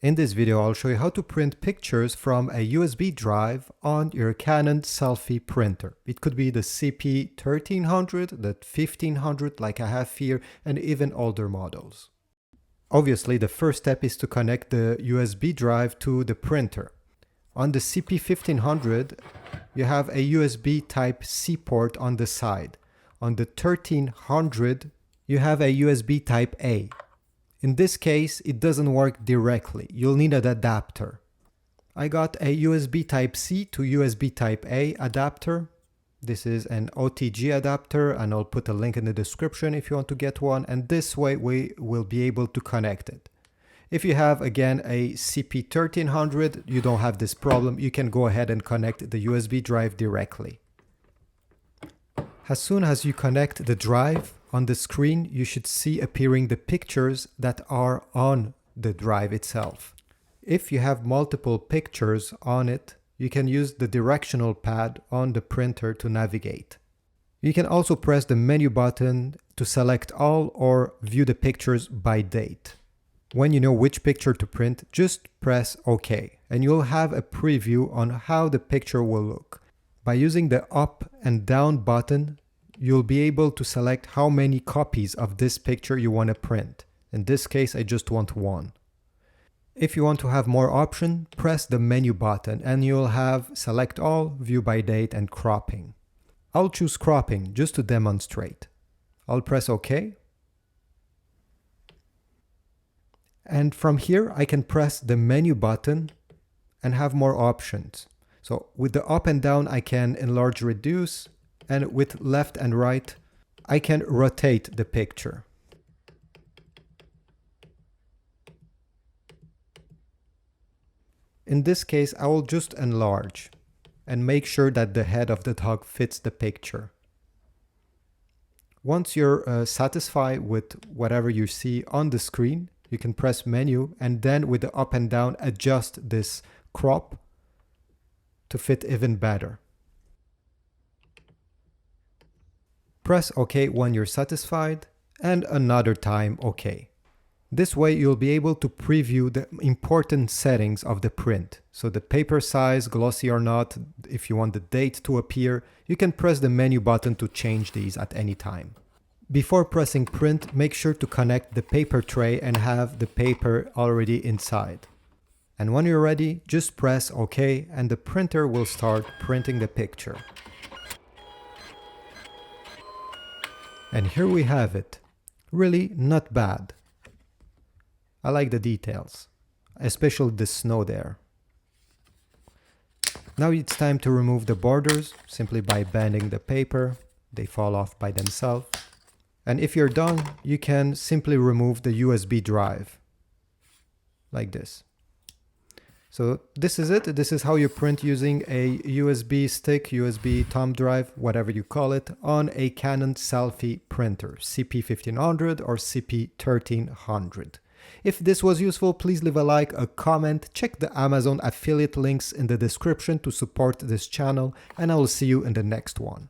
In this video, I'll show you how to print pictures from a USB drive on your Canon Selphy printer. It could be the CP1300, the 1500 like I have here, and even older models. Obviously, the first step is to connect the USB drive to the printer. On the CP1500, you have a USB Type-C port on the side. On the 1300, you have a USB Type-A. In this case, it doesn't work directly. You'll need an adapter. I got a USB Type-C to USB Type-A adapter. This is an OTG adapter, and I'll put a link in the description if you want to get one, and this way we will be able to connect it. If you have, again, a CP1300, you don't have this problem. You can go ahead and connect the USB drive directly. As soon as you connect the drive, on the screen you should see appearing the pictures that are on the drive itself. If you have multiple pictures on it, you can use the directional pad on the printer to navigate. You can also press the menu button to select all or view the pictures by date. When you know which picture to print, just press OK, and you'll have a preview on how the picture will look. By using the up and down button, you'll be able to select how many copies of this picture you want to print. In this case, I just want one. If you want to have more options, press the menu button and you'll have select all, view by date, and cropping. I'll choose cropping just to demonstrate. I'll press OK. And from here, I can press the menu button and have more options. So with the up and down, I can enlarge, reduce, and with left and right, I can rotate the picture. In this case, I will just enlarge and make sure that the head of the dog fits the picture. Once you're satisfied with whatever you see on the screen, you can press menu and then with the up and down adjust this crop to fit even better. Press OK when you're satisfied, and another time OK. This way you'll be able to preview the important settings of the print. So the paper size, glossy or not, if you want the date to appear, you can press the menu button to change these at any time. Before pressing print, make sure to connect the paper tray and have the paper already inside. And when you're ready, just press OK and the printer will start printing the picture. And here we have it. Really not bad. I like the details, especially the snow there. Now it's time to remove the borders simply by bending the paper. They fall off by themselves. And if you're done, you can simply remove the USB drive like this. So this is it. This is how you print using a USB stick, USB thumb drive, whatever you call it, on a Canon Selphy printer, CP1500 or CP1300. If this was useful, please leave a like, a comment, check the Amazon affiliate links in the description to support this channel, and I will see you in the next one.